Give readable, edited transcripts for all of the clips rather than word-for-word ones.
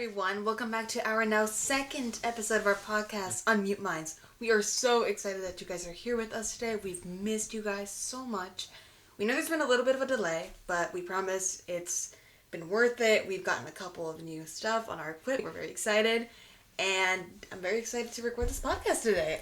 everyone. Welcome back to our now second episode of our podcast, Unmute Minds. We are so excited that you guys are here with us today. We've missed you guys so much. We know there's been a little bit of a delay, but we promise it's been worth it. We've gotten a couple of new stuff on our equipment. We're very excited, and I'm very excited to record this podcast today.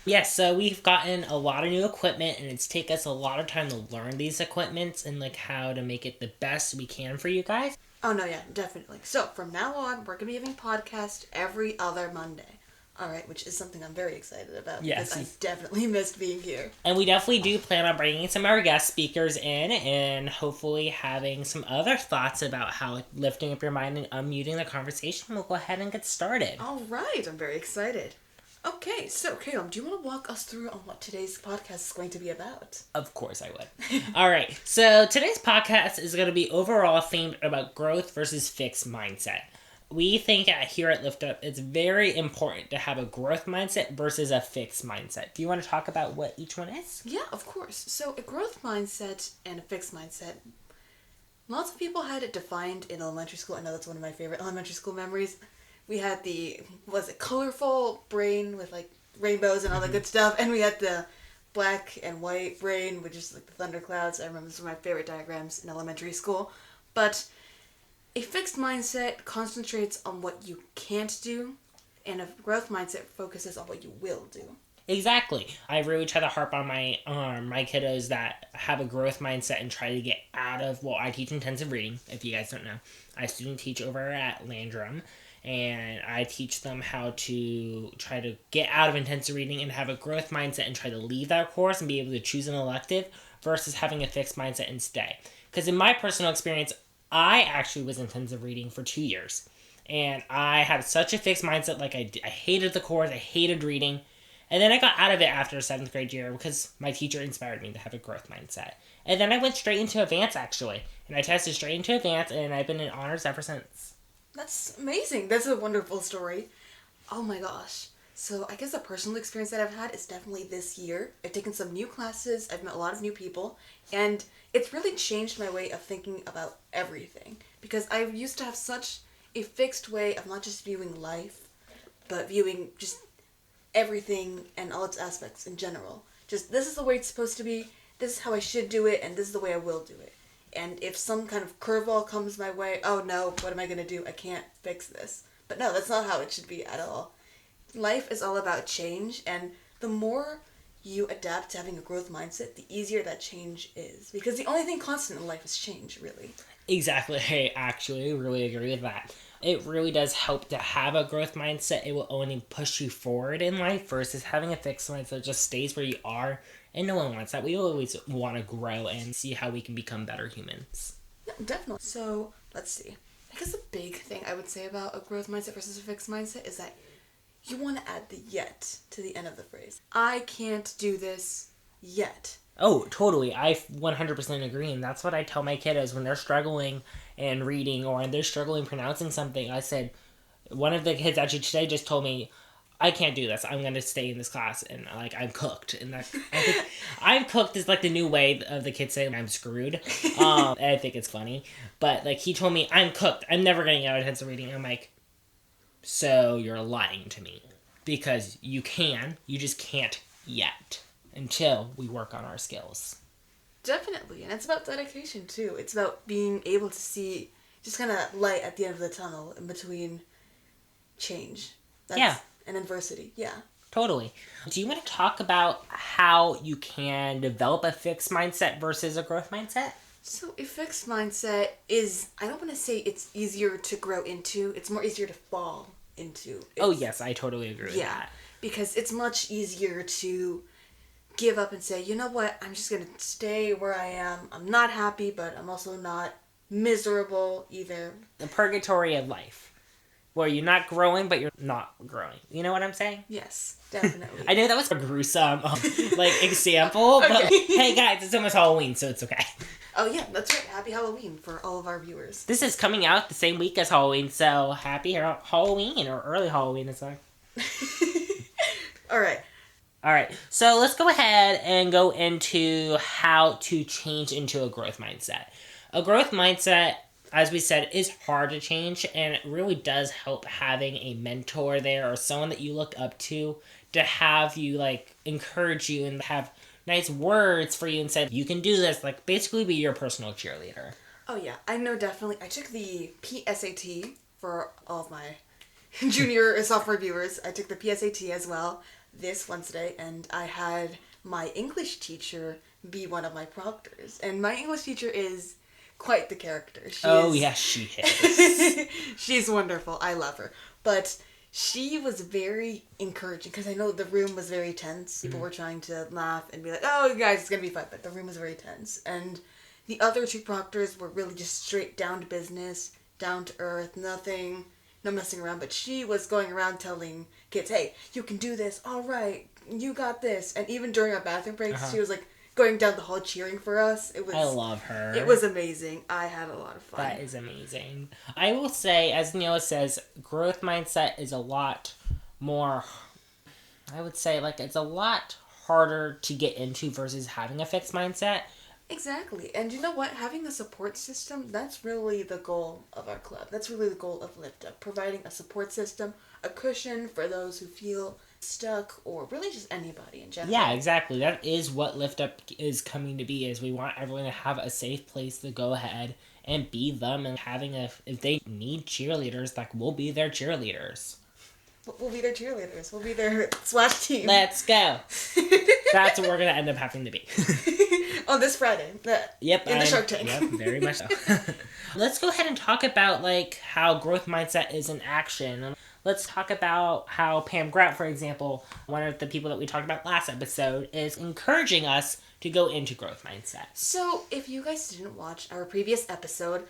Yes, so we've gotten a lot of new equipment, and it's taken us a lot of time to learn these equipments and how to make it the best we can for you guys. Oh, no, yeah, definitely. So, from now on, we're going to be having podcast every other Monday. Alright, which is something I'm very excited about. Yes. Because I definitely missed being here. And we definitely do plan on bringing some of our guest speakers in and hopefully having some other thoughts about how lifting up your mind and unmuting the conversation. We'll go ahead and get started. Alright, I'm very excited. Okay, so Callum, do you want to walk us through on what today's podcast is going to be about? Of course I would. Alright, so today's podcast is going to be overall themed about growth versus fixed mindset. We think here at Lift Up, it's very important to have a growth mindset versus a fixed mindset. Do you want to talk about what each one is? Yeah, of course. So a growth mindset and a fixed mindset, lots of people had it defined in elementary school. I know that's one of my favorite elementary school memories. We had the, colorful brain with, rainbows and all that good stuff. And we had the black and white brain, which is, the thunderclouds. I remember this was my favorite diagrams in elementary school. But a fixed mindset concentrates on what you can't do, and a growth mindset focuses on what you will do. Exactly. I really try to harp on my kiddos that have a growth mindset and try to get out of, I teach intensive reading, if you guys don't know. I student teach over at Landrum. And I teach them how to try to get out of intensive reading and have a growth mindset and try to leave that course and be able to choose an elective versus having a fixed mindset and stay. Because in my personal experience, I actually was intensive reading for 2 years. And I had such a fixed mindset, I hated the course, I hated reading. And then I got out of it after 7th grade year because my teacher inspired me to have a growth mindset. And then I went straight into advanced, actually. And I tested straight into advanced, and I've been in honors ever since. That's amazing. That's a wonderful story. Oh my gosh. So I guess a personal experience that I've had is definitely this year. I've taken some new classes, I've met a lot of new people, and it's really changed my way of thinking about everything. Because I used to have such a fixed way of not just viewing life, but viewing just everything and all its aspects in general. Just, this is the way it's supposed to be, this is how I should do it, and this is the way I will do it. And if some kind of curveball comes my way, oh no, what am I going to do? I can't fix this. But no, that's not how it should be at all. Life is all about change, and the more you adapt to having a growth mindset, the easier that change is. Because the only thing constant in life is change, really. Exactly. I actually really agree with that. It really does help to have a growth mindset. It will only push you forward in life versus having a fixed mindset that just stays where you are. And no one wants that. We always want to grow and see how we can become better humans. Yeah, definitely. So, let's see. I guess a big thing I would say about a growth mindset versus a fixed mindset is that you want to add the yet to the end of the phrase. I can't do this yet. Oh, totally. I 100% agree. And that's what I tell my kiddos when they're struggling in reading or when they're struggling pronouncing something. I said, one of the kids actually today just told me, I can't do this. I'm going to stay in this class. And, I'm cooked. And that, I think I'm cooked is, the new way of the kids saying I'm screwed. And I think it's funny. But, he told me, I'm cooked. I'm never going to get out of intensive reading. I'm like, so you're lying to me. Because you can. You just can't yet. Until we work on our skills. Definitely. And it's about dedication, too. It's about being able to see just kind of light at the end of the tunnel in between change. Yeah. And adversity, yeah. Totally. Do you want to talk about how you can develop a fixed mindset versus a growth mindset? So a fixed mindset is, I don't want to say it's easier to grow into, it's more easier to fall into. Yes, I totally agree with that. Because it's much easier to give up and say, you know what, I'm just going to stay where I am. I'm not happy, but I'm also not miserable either. The purgatory of life. Where you're not growing, but you're not growing. You know what I'm saying? Yes, definitely. I know that was a gruesome, example, okay. But hey guys, it's almost Halloween, so it's okay. Oh yeah, that's right. Happy Halloween for all of our viewers. This is coming out the same week as Halloween, so happy Halloween, or early Halloween, it's like. Alright, so let's go ahead and go into how to change into a growth mindset. A growth mindset, as we said, is hard to change, and it really does help having a mentor there or someone that you look up to have you, like, encourage you and have nice words for you and say, you can do this, like, basically be your personal cheerleader. Oh yeah, I know definitely. I took the PSAT for all of my junior and sophomore viewers. I took the PSAT as well this Wednesday, and I had my English teacher be one of my proctors. And my English teacher is quite the character. Yes, she is. She's wonderful. I love her. But she was very encouraging because I know the room was very tense. People were trying to laugh and be like, "Oh, guys, it's gonna be fun," but the room was very tense. And the other two proctors were really just straight down to business, down to earth, nothing, no messing around. But she was going around telling kids, "Hey, you can do this. All right, you got this." And even during our bathroom breaks, she was like going down the hall cheering for us. I love her. It was amazing. I had a lot of fun. That is amazing. I will say, as Daniela says, growth mindset is a lot more, I would say, like, it's a lot harder to get into versus having a fixed mindset. Exactly. And you know what? Having a support system, that's really the goal of our club. That's really the goal of Lift Up. Providing a support system, a cushion for those who feel stuck, or really just anybody in general. Yeah, exactly. That is what Lift Up is coming to be, is we want everyone to have a safe place to go ahead and be them, and if they need cheerleaders, like, we'll be their cheerleaders. We'll be their cheerleaders. We'll be their splash team. Let's go. That's what we're going to end up having to be. On this Friday. Yep. In the Shark Tank. Yep, very much so. Let's go ahead and talk about, like, how growth mindset is in action. Let's talk about how Pam Grout, for example, one of the people that we talked about last episode, is encouraging us to go into growth mindset. So, if you guys didn't watch our previous episode,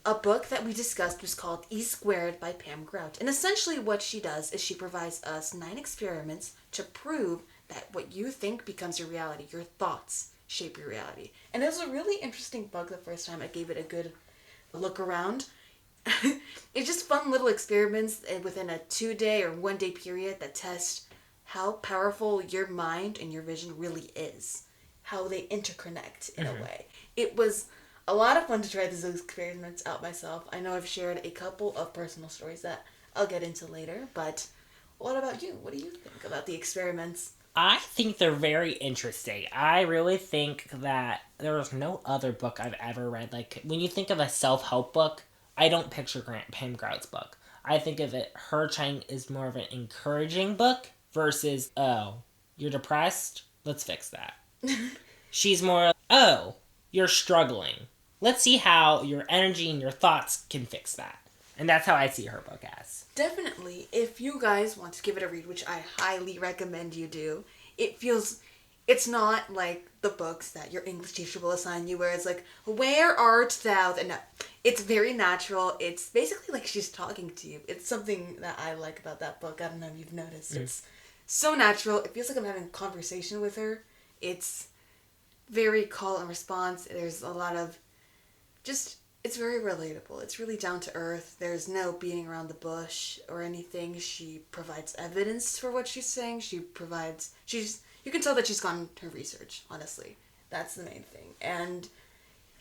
a book that we discussed was called E Squared by Pam Grout. And essentially what she does is she provides us 9 experiments to prove that what you think becomes your reality. Your thoughts shape your reality. And it was a really interesting book the first time I gave it a good look around. It's just fun little experiments within a 2-day or 1-day period that test how powerful your mind and your vision really is. How they interconnect in a way. It was a lot of fun to try these experiments out myself. I know I've shared a couple of personal stories that I'll get into later, but what about you? What do you think about the experiments? I think they're very interesting. I really think that there's no other book I've ever read. Like, when you think of a self-help book, I don't picture Pam Grout's book. I think of it, her trying is more of an encouraging book versus, oh, you're depressed? Let's fix that. She's more, oh, you're struggling. Let's see how your energy and your thoughts can fix that. And that's how I see her book as. Definitely. If you guys want to give it a read, which I highly recommend you do, it's not like the books that your English teacher will assign you where it's like, where art thou? And no, it's very natural. It's basically like she's talking to you. It's something that I like about that book. I don't know if you've noticed. It's so natural. It feels like I'm having a conversation with her. It's very call and response. There's a lot of it's very relatable. It's really down to earth. There's no beating around the bush or anything. She provides evidence for what she's saying. You can tell that she's gone her research, honestly. That's the main thing. And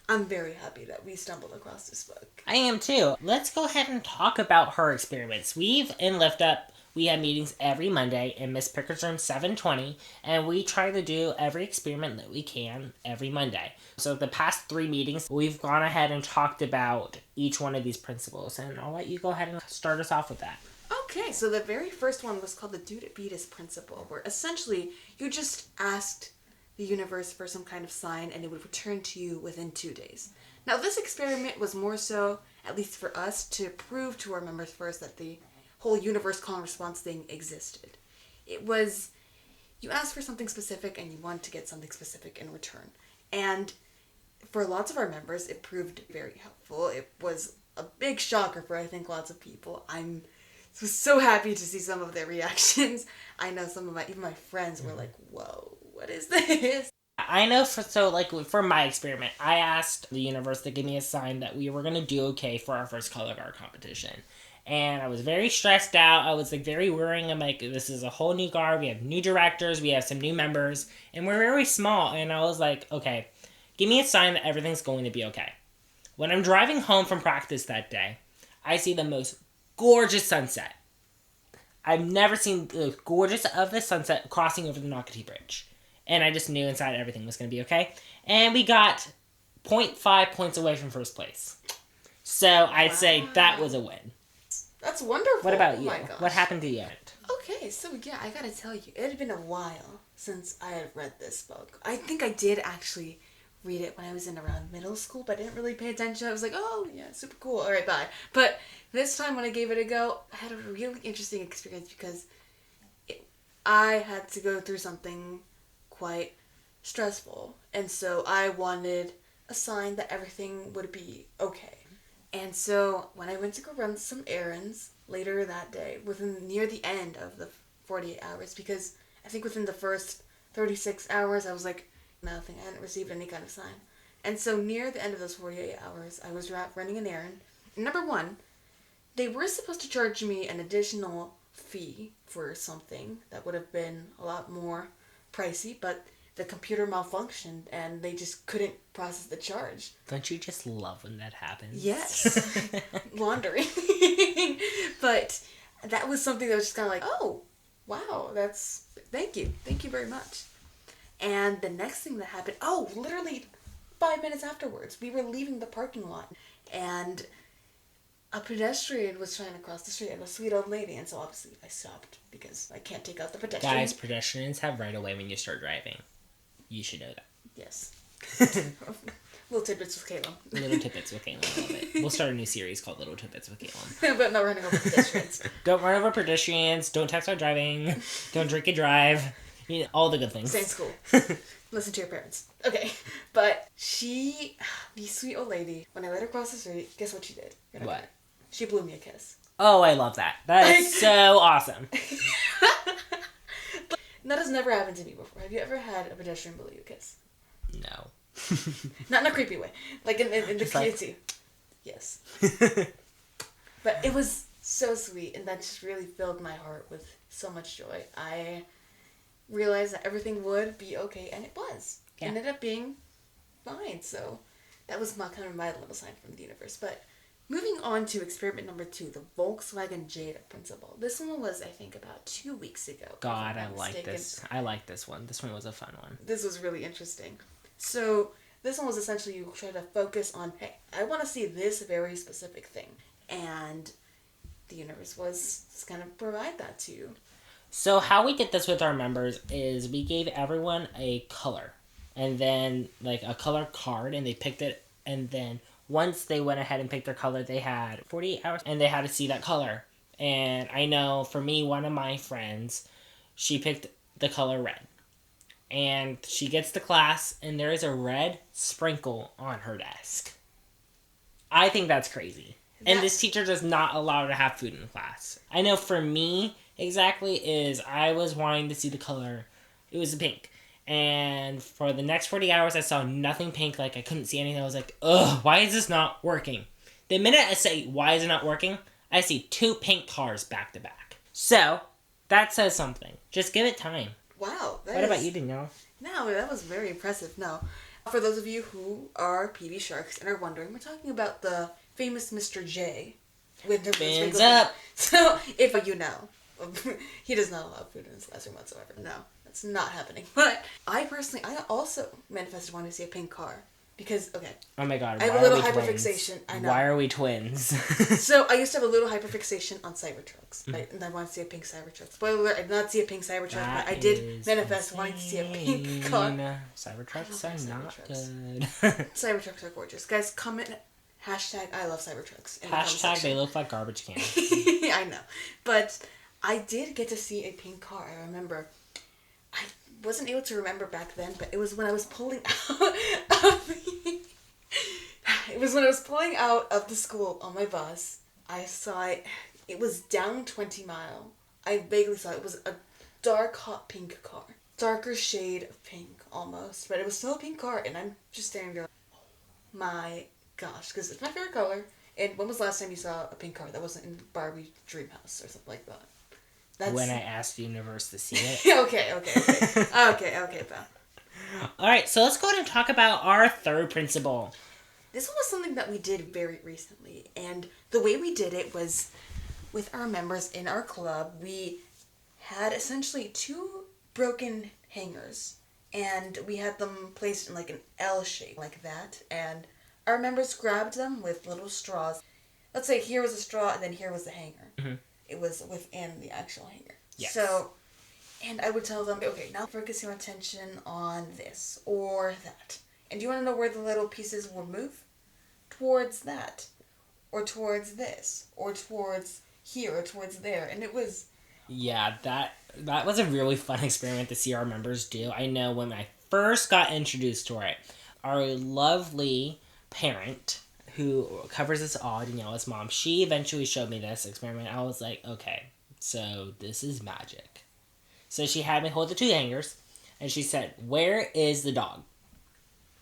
I'm very happy that we stumbled across this book. I am too. Let's go ahead and talk about her experiments. In Lift Up, we have meetings every Monday in Miss Pickett's room 720, and we try to do every experiment that we can every Monday. So the past 3 meetings, we've gone ahead and talked about each one of these principles, and I'll let you go ahead and start us off with that. Okay, so the very first one was called the Do to Beatus principle, where essentially you just asked the universe for some kind of sign and it would return to you within 2 days. Now this experiment was more so, at least for us, to prove to our members first that the whole universe call and response thing existed. It was, you asked for something specific and you want to get something specific in return. And for lots of our members, it proved very helpful. It was a big shocker for, I think, lots of people. I'm so happy to see some of their reactions. I know some of even my friends were like, whoa, what is this? I know for my experiment, I asked the universe to give me a sign that we were going to do okay for our first color guard competition. And I was very stressed out. I was very worrying. I'm like, this is a whole new guard. We have new directors. We have some new members. And we're very small. And I was like, okay, give me a sign that everything's going to be okay. When I'm driving home from practice that day, I see the most gorgeous sunset. I've never seen the gorgeous of the sunset crossing over the Nocatee Bridge. And I just knew inside everything was going to be okay. And we got 0.5 points away from first place. So I'd say that was a win. That's wonderful. What about you? Oh my gosh. What happened to you? Okay, so yeah, I gotta tell you, it had been a while since I had read this book. I think I did actually read it when I was in around middle school, but I didn't really pay attention. I was like, oh yeah, super cool. All right, bye. But this time when I gave it a go, I had a really interesting experience because I had to go through something quite stressful, and so I wanted a sign that everything would be okay. And so when I went to go run some errands later that day, near the end of the 48 hours, because I think within the first 36 hours I was like, nothing, I hadn't received any kind of sign. And so near the end of those 48 hours, I was running an errand. Number one, they were supposed to charge me an additional fee for something that would have been a lot more pricey, but the computer malfunctioned and they just couldn't process the charge. Don't you just love when that happens? Yes. Laundering. But that was something that was just kind of like, oh, wow, thank you. Thank you very much. And the next thing that happened, literally 5 minutes afterwards, we were leaving the parking lot and a pedestrian was trying to cross the street and a sweet old lady, and so obviously I stopped because I can't take out the pedestrian. Guys, pedestrians have right of way when you start driving. You should know that. Yes. Little tidbits with Callum. Little tidbits with Callum. I love it. We'll start a new series called Little Tidbits with Callum. But not running over pedestrians. Don't run over pedestrians. Don't text while driving. Don't drink and drive. You know, all the good things. Stay in school. Listen to your parents. Okay. But the sweet old lady, when I let her cross the street, guess what she did? What? She blew me a kiss. Oh, I love that. That is so awesome. That has never happened to me before. Have you ever had a pedestrian blow you a kiss? No. Not in a creepy way. Like in the community. Yes. But it was so sweet, and that just really filled my heart with so much joy. I realized that everything would be okay, and it was. Yeah. It ended up being fine, so that was my little sign from the universe. But moving on to experiment number 2, the Volkswagen Jada principle. This one was, I think, about 2 weeks ago. God, I like this. I like this one. This one was a fun one. This was really interesting. So this one was essentially you try to focus on, hey, I want to see this very specific thing. And the universe was going to provide that to you. So how we did this with our members is we gave everyone a color. And then, like, a color card, and they picked it, and then once they went ahead and picked their color, they had 48 hours, and they had to see that color. And I know, for me, one of my friends, she picked the color red. And she gets to class, and there is a red sprinkle on her desk. I think that's crazy. And this teacher does not allow her to have food in class. I know for me, exactly, is I was wanting to see the color. It was pink. And for the next 40 hours, I saw nothing pink. Like, I couldn't see anything. I was like, ugh, why is this not working? The minute I say, why is it not working, I see 2 pink cars back to back. So, that says something. Just give it time. Wow. What about you, Daniela? No, that was very impressive. No. For those of you who are PB Sharks and are wondering, we're talking about the famous Mr. J. With the Fins up! So, if you know, he does not allow food in his classroom whatsoever. No. It's not happening. But I also manifested wanting to see a pink car. Because, okay. Oh my god, I have a little hyperfixation. I know. Why are we twins? So, I used to have a little hyperfixation on Cybertrucks. And I wanted to see a pink Cybertruck. Spoiler alert, I did not see a pink Cybertruck, but I did manifest wanting to see a pink car. Cybertrucks are not good. Cybertrucks are gorgeous. Guys, comment hashtag I love Cybertrucks. Hashtag they look like garbage cans. I know. But I did get to see a pink car. I remember. I wasn't able to remember back then, but it was when I was pulling out of the school on my bus. I saw it. It was down 20 Mile. I vaguely saw it. It was a dark, hot pink car. Darker shade of pink, almost. But it was still a pink car, and I'm just standing there like, oh my gosh, because it's my favorite color. And when was the last time you saw a pink car that wasn't in Barbie Dreamhouse or something like that? When I asked the universe to see it. Okay, pal. Alright, so let's go ahead and talk about our third principle. This one was something that we did very recently, and the way we did it was with our members in our club. We had essentially two broken hangers, and we had them placed in like an L shape like that, and our members grabbed them with little straws. Let's say here was a straw and then here was the hanger. Mm-hmm. It was within the actual hanger. Yes. So, and I would tell them, okay, now focus your attention on this or that. And do you want to know where the little pieces will move? Towards that. Or towards this. Or towards here or towards there. And it was... Yeah, that was a really fun experiment to see our members do. I know when I first got introduced to it, our lovely parent who covers us all, Daniela's mom, she eventually showed me this experiment. I was like, okay, so this is magic. So she had me hold the two hangers, and she said, where is the dog?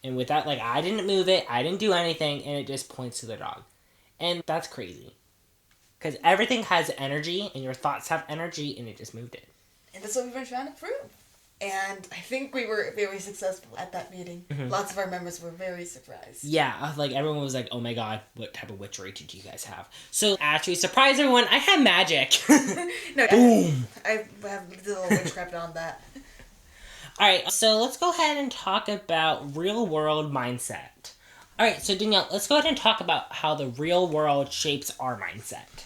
And with that, like, I didn't move it, I didn't do anything, and it just points to the dog. And that's crazy. Because everything has energy, and your thoughts have energy, and it just moved it. And that's what we've been trying to prove. And I think we were very successful at that meeting. Mm-hmm. Lots of our members were very surprised. Yeah, like, everyone was like, oh my god, what type of witchery did you guys have? So, actually, surprise everyone, I had magic! No, Boom! I have little witchcraft on that. Alright, so let's go ahead and talk about real-world mindset. Alright, so Danielle, let's go ahead and talk about how the real world shapes our mindset.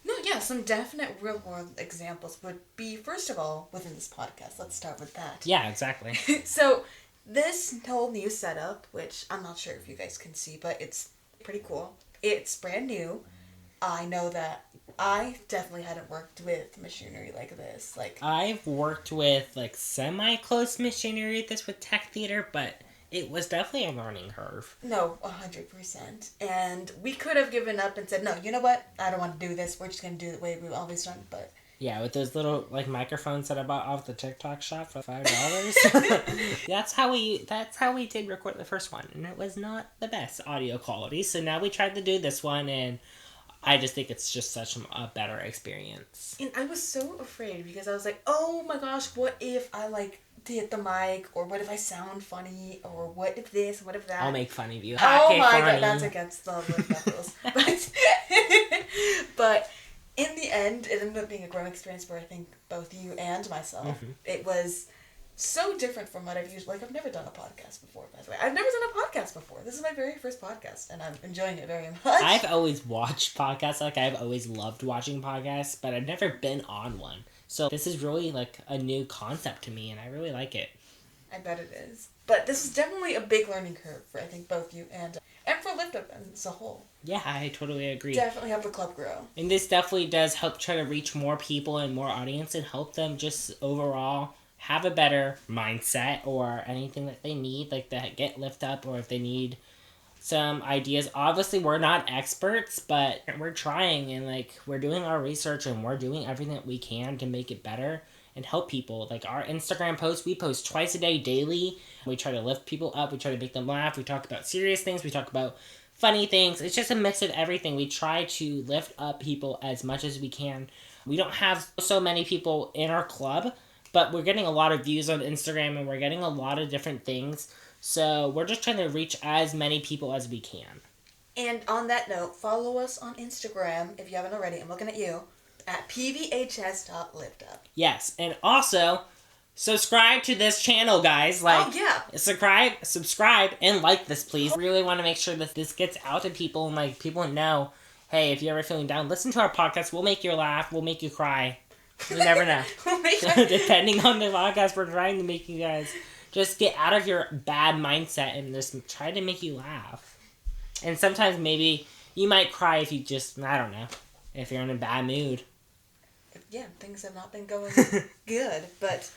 No, yeah, some definite real-world examples would be, first of all, within this podcast. Let's start with that. Yeah, exactly. So, this whole new setup, which I'm not sure if you guys can see, but it's pretty cool. It's brand new. I know that I definitely hadn't worked with machinery like this. I've worked with, like, semi-close machinery like this with tech theater, but it was definitely a learning curve. No, 100%. And we could have given up and said, no, you know what? I don't want to do this. We're just going to do it the way we've always done. But yeah, with those little, like, microphones that I bought off the TikTok shop for $5. That's how we did record the first one. And it was not the best audio quality. So now we tried to do this one, and I just think it's just such a better experience. And I was so afraid because I was like, oh my gosh, what if I, hit the mic, or what if I sound funny, or what if this, what if that. I'll make fun of you. Oh my god, that's against the rules. But in the end, it ended up being a growing experience for, I think, both you and myself. Mm-hmm. It was so different from what I've used. I've never done a podcast before, by the way. I've never done a podcast before. This is my very first podcast, and I'm enjoying it very much. I've always watched podcasts. I've always loved watching podcasts, but I've never been on one. So this is really, a new concept to me, and I really like it. I bet it is. But this is definitely a big learning curve for, I think, both you and for Lift Up as a whole. Yeah, I totally agree. Definitely help the club grow. And this definitely does help try to reach more people and more audience and help them just overall have a better mindset or anything that they need, that get Lift Up, or if they need some ideas. Obviously, we're not experts, but we're trying, and we're doing our research, and we're doing everything that we can to make it better and help people. Our Instagram posts, we post twice a day, daily. We try to lift people up, we try to make them laugh, we talk about serious things, we talk about funny things. It's just a mix of everything. We try to lift up people as much as we can. We don't have so many people in our club, but we're getting a lot of views on Instagram, and we're getting a lot of different things. So we're just trying to reach as many people as we can. And on that note, follow us on Instagram, if you haven't already. I'm looking at you, at pvhs.liftup. Yes, and also, subscribe to this channel, guys. Oh, yeah. Subscribe, and like this, please. We really want to make sure that this gets out to people, and people know, hey, if you're ever feeling down, listen to our podcast. We'll make you laugh. We'll make you cry. You never know. Depending on the podcast, we're trying to make you guys just get out of your bad mindset and just try to make you laugh. And sometimes maybe you might cry if you just, I don't know, if you're in a bad mood. Yeah, things have not been going good, but...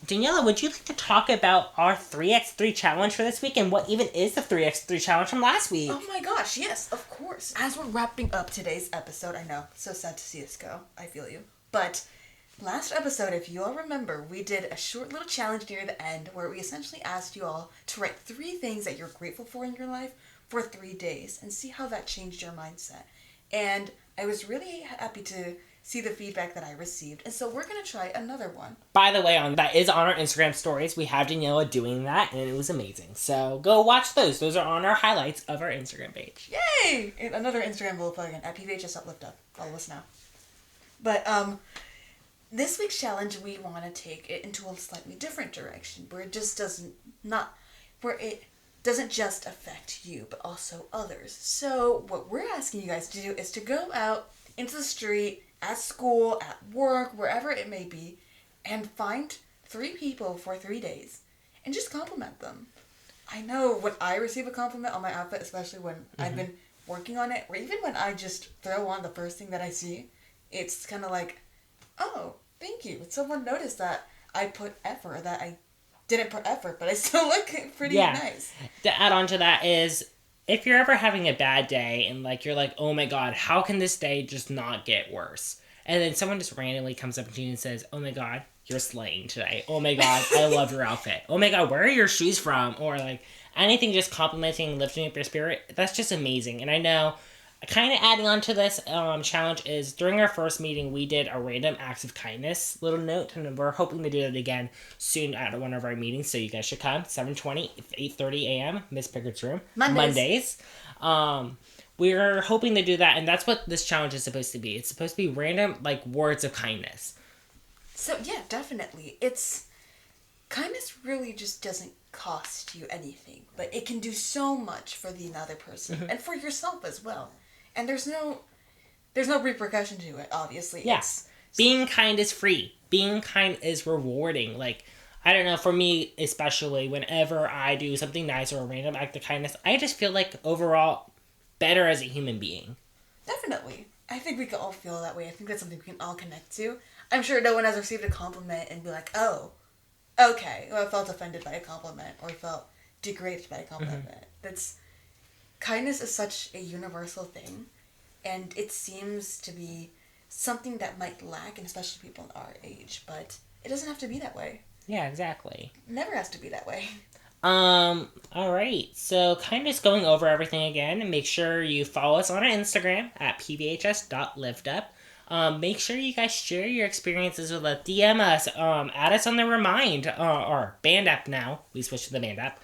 Daniela, would you like to talk about our 3x3 challenge for this week, and what even is the 3x3 challenge from last week? Oh my gosh, yes, of course. As we're wrapping up today's episode, I know, so sad to see this go. I feel you. But last episode, if you all remember, we did a short little challenge near the end where we essentially asked you all to write 3 things that you're grateful for in your life for 3 days and see how that changed your mindset. And I was really happy to see the feedback that I received. And so we're going to try another one. By the way, that is on our Instagram stories. We have Daniela doing that, and it was amazing. So go watch those. Those are on our highlights of our Instagram page. Yay! And another Instagram we'll plug in at PVHS.liftup. Follow us now. But this week's challenge, we want to take it into a slightly different direction, where it just doesn't just affect you, but also others. So what we're asking you guys to do is to go out into the street, at school, at work, wherever it may be, and find 3 people for 3 days and just compliment them. I know when I receive a compliment on my outfit, especially when I've been working on it, or even when I just throw on the first thing that I see, it's kind of like, oh, thank you. Someone noticed that I put effort, that I didn't put effort, but I still look pretty nice. To add on to that is, if you're ever having a bad day and like you're like, oh my god, how can this day just not get worse? And then someone just randomly comes up to you and says, oh my god, you're slaying today. Oh my god, I love your outfit. Oh my god, where are your shoes from? Or like anything just complimenting, lifting up your spirit. That's just amazing. And I know, kind of adding on to this challenge is, during our first meeting, we did a random acts of kindness little note, and we're hoping to do it again soon at one of our meetings, so you guys should come. 7:20, 8:30 a.m., Miss Pickett's room. Mondays. We're hoping to do that, and that's what this challenge is supposed to be. It's supposed to be random, like, words of kindness. So, yeah, definitely. Kindness really just doesn't cost you anything, but it can do so much for the other person, and for yourself as well. And there's no repercussion to it, obviously. Yeah. Being kind is free. Being kind is rewarding. Like, I don't know, for me especially, whenever I do something nice or a random act of kindness, I just feel like overall better as a human being. Definitely. I think we can all feel that way. I think that's something we can all connect to. I'm sure no one has received a compliment and be like, oh, okay, or I felt offended by a compliment, or felt degraded by a compliment. Kindness is such a universal thing, and it seems to be something that might lack, and especially people our age, but it doesn't have to be that way. Yeah, exactly. It never has to be that way. Alright, so kind of just going over everything again, and make sure you follow us on our Instagram at pvhs.liftup. Make sure you guys share your experiences with us. DM us. Add us on the Remind, or Band app now. We switched to the Band app.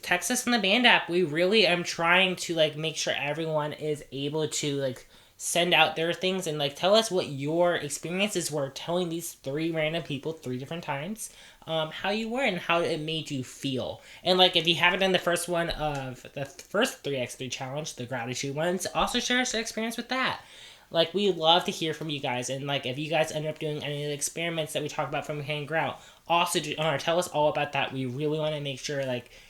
Text us on the Band app. We really am trying to, make sure everyone is able to, send out their things and, tell us what your experiences were telling these 3 random people 3 different times, how you were and how it made you feel. And, if you haven't done the first one of the first 3x3 challenge, the gratitude ones, also share us your experience with that. We love to hear from you guys, and, if you guys end up doing any of the experiments that we talk about from Grout, also tell us all about that. We really want to make sure,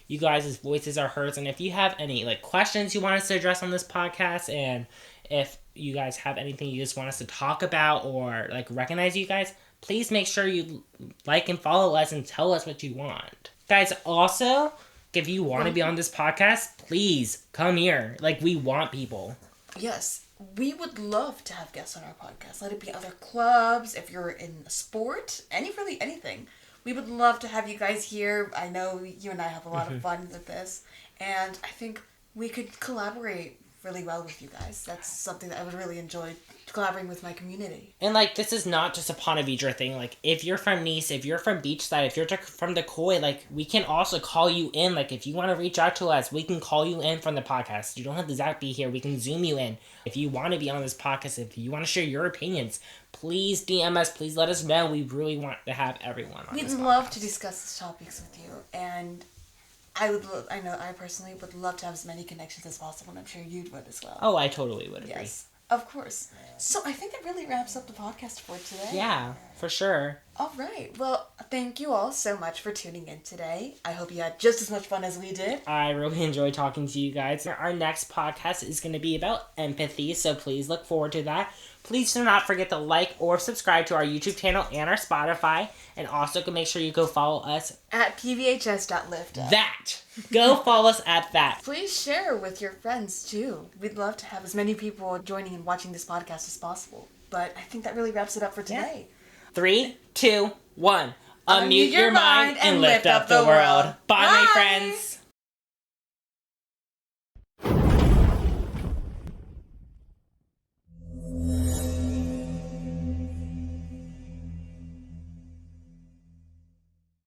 you guys' voices are heard, and if you have any, questions you want us to address on this podcast, and if you guys have anything you just want us to talk about, or, recognize you guys, please make sure you and follow us and tell us what you want. Guys, also, if you want to be on this podcast, please come here. We want people. Yes. We would love to have guests on our podcast. Let it be other clubs, if you're in a sport, anything. We would love to have you guys here. I know you and I have a lot of fun with this, and I think we could collaborate really well with you guys. That's something that I would really enjoy, collaborating with my community. And, this is not just a Ponte Vedra thing. If you're from Nice, if you're from Beachside, if you're from Decoy, we can also call you in. If you want to reach out to us, we can call you in from the podcast. You don't have to exactly be here. We can Zoom you in. If you want to be on this podcast, if you want to share your opinions, please DM us. Please let us know. We really want to have everyone on this podcast. We'd love to discuss these topics with you, and I know I personally would love to have as many connections as possible, and I'm sure you would as well. Oh, I totally would agree. Yes, of course. So I think that really wraps up the podcast for today. Yeah, for sure. All right. Well, thank you all so much for tuning in today. I hope you had just as much fun as we did. I really enjoyed talking to you guys. Our next podcast is going to be about empathy, so please look forward to that. Please do not forget to like or subscribe to our YouTube channel and our Spotify. And also make sure you go follow us at pvhs.liftup. That! Go follow us at that. Please share with your friends too. We'd love to have as many people joining and watching this podcast as possible. But I think that really wraps it up for today. 3, 2, 1. Unmute your mind and lift up the world. Bye, my friends.